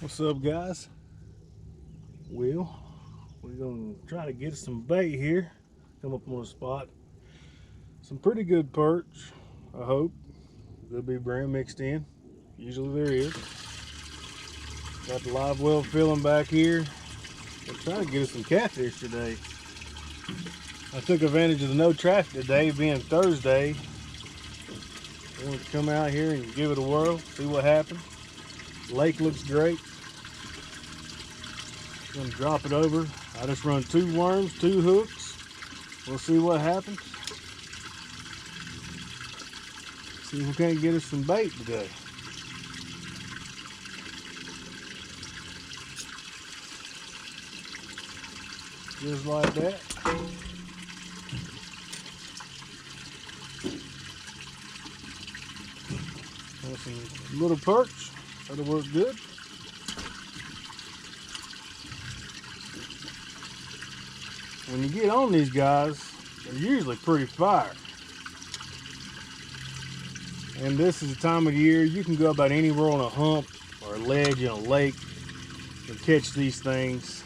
What's up, guys? We're gonna try to get some bait here. Come up on a spot. Some pretty good perch, I hope. There'll be brim mixed in. Usually there is. Got the live well filling back here. I'm trying to get us some catfish today. I took advantage of the no traffic today, being Thursday. I wanted to come out here and give it a whirl, see what happens. Lake looks great. Gonna drop it over. I just run 2 worms, 2 hooks. We'll see what happens. See if we can't get us some bait today. Just like that. Got some little perch. That'll work good. When you get on these guys, they're usually pretty fire. And this is the time of the year you can go about anywhere on a hump or a ledge in a lake and catch these things.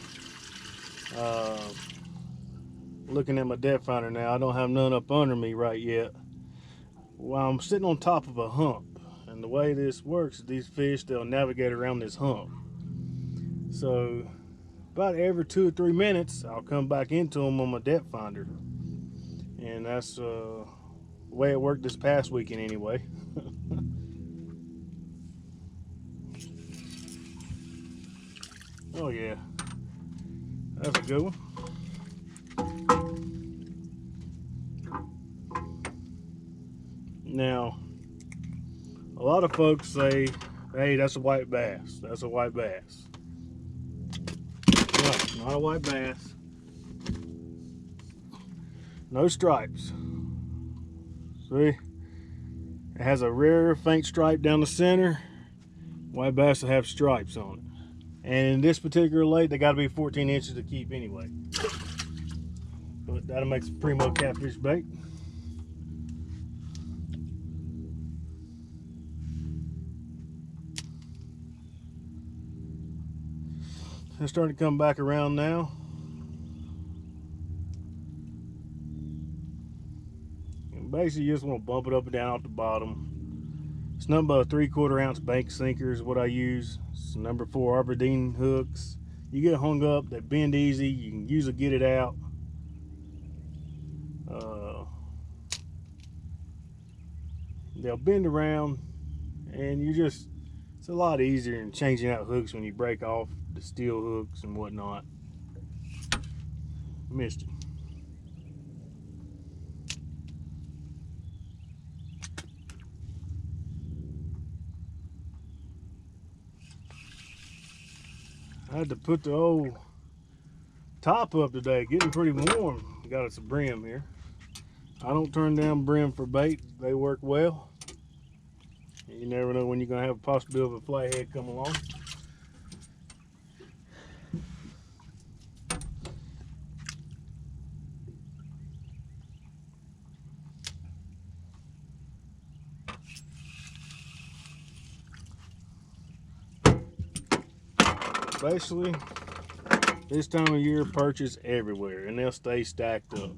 Looking at my depth finder now, I don't have none up under me right yet. Well, I'm sitting on top of a hump, and the way this works is these fish, they'll navigate around this hump. So about every 2 or 3 minutes, I'll come back into them on my depth finder, and that's the way it worked this past weekend anyway. Oh yeah, that's a good one. Now, a lot of folks say, hey, that's a white bass. That's a white bass. No, not a white bass. No stripes. See? It has a rare faint stripe down the center. White bass will have stripes on it. And in this particular lake, they gotta be 14 inches to keep anyway. But that'll make some primo catfish bait. They're starting to come back around now. And basically, you just want to bump it up and down off the bottom. It's nothing but a 3/4 ounce bank sinker is what I use. It's number 4 Aberdeen hooks. You get hung up, they bend easy. You can usually get it out. They'll bend around, and it's a lot easier than changing out hooks when you break off the steel hooks and whatnot. Missed it. I had to put the old top up today, getting pretty warm. Got us a brim here. I don't turn down brim for bait. They work well. You never know when you're gonna have a possibility of a flathead come along. Basically, this time of year, perch is everywhere, and they'll stay stacked up.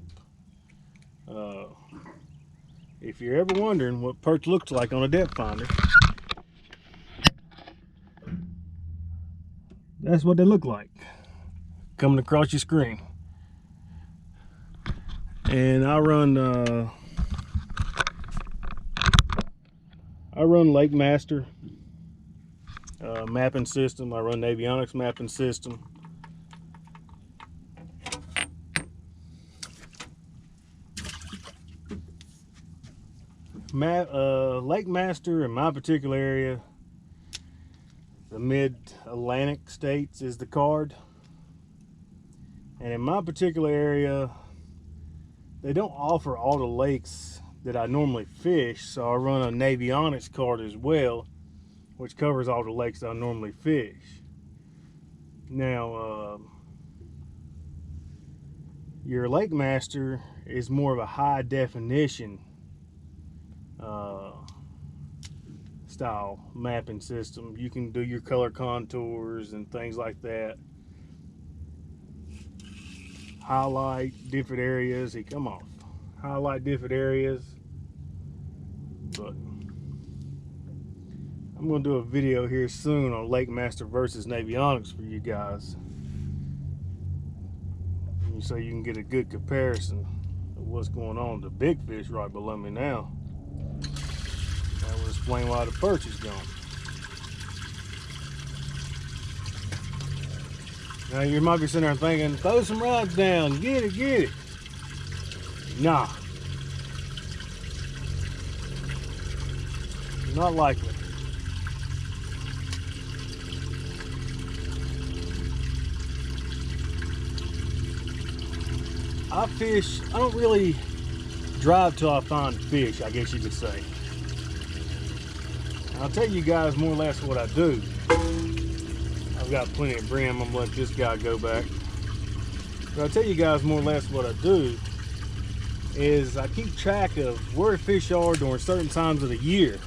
If you're ever wondering what perch looks like on a depth finder, that's what they look like coming across your screen. And I run Lake Master mapping system. I run avionics mapping system. Lake Master in my particular area, the mid-Atlantic states, is the card. And in my particular area, they don't offer all the lakes that I normally fish, so I run a Navionics card as well, which covers all the lakes I normally fish. Now, your Lake Master is more of a high definition style mapping system. You can do your color contours and things like that. Highlight different areas. He come off. Highlight different areas. But I'm going to do a video here soon on Lake Master versus Navionics for you guys, so you can get a good comparison of what's going on. The big fish right below me now. That will explain why the perch is gone. Now you might be sitting there thinking, throw some rods down, get it, get it. Nah. Not likely. I don't really drive till I find fish, I guess you could say. I'll tell you guys more or less what I do. I've got plenty of brim, I'm gonna let this guy go back. But I'll tell you guys more or less what I do is I keep track of where fish are during certain times of the year.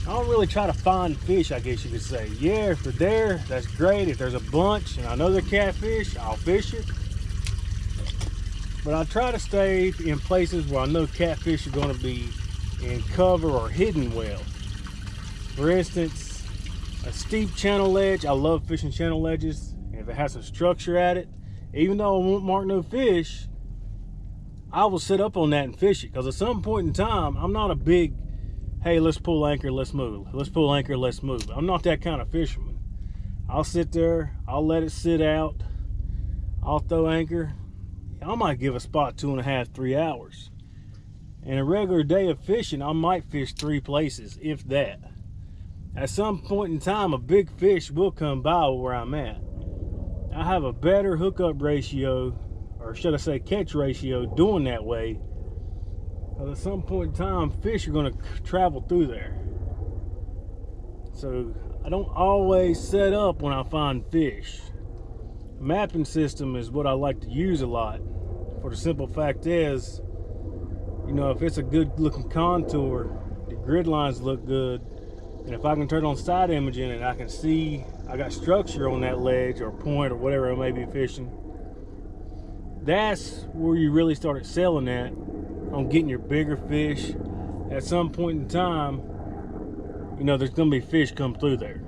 I don't really try to find fish, I guess you could say. Yeah, if they're there, that's great. If there's a bunch and I know they're catfish, I'll fish it. But I try to stay in places where I know catfish are going to be in cover or hidden well. For instance, a steep channel ledge. I love fishing channel ledges. And if it has some structure at it, even though I won't mark no fish, I will sit up on that and fish it. Because at some point in time, I'm not a big, hey, let's pull anchor, let's move. Let's pull anchor, let's move. I'm not that kind of fisherman. I'll sit there, I'll let it sit out, I'll throw anchor. I might give a spot 2.5, 3 hours. In a regular day of fishing, I might fish 3 places, if that. At some point in time, a big fish will come by where I'm at. I have a better hookup ratio, or should I say catch ratio, doing that way. Because at some point in time, fish are going to travel through there. So I don't always set up when I find fish. Mapping system is what I like to use a lot, for the simple fact is, you know, if it's a good looking contour, the grid lines look good, and if I can turn on side imaging and I can see I got structure on that ledge or point or whatever I may be fishing, that's where you really start excelling at on getting your bigger fish. At some point in time, you know, there's gonna be fish come through there.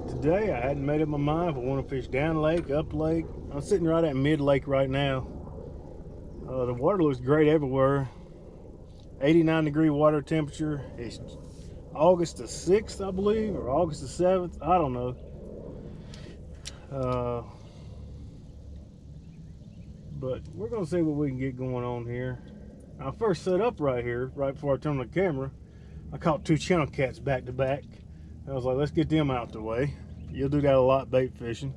Today I hadn't made up my mind if I want to fish down lake, up lake. I'm sitting right at mid lake right now. The water looks great everywhere. 89-degree water temperature. It's August the 6th, I believe, or August the 7th. I don't know. But we're gonna see what we can get going on here. I first set up right here, right before I turned on the camera. I caught 2 channel cats back to back. I was like, let's get them out the way. You'll do that a lot bait fishing.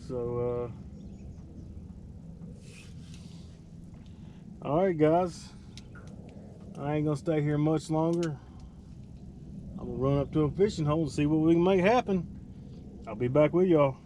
So, all right, guys. I ain't gonna stay here much longer. I'm gonna run up to a fishing hole and see what we can make happen. I'll be back with y'all.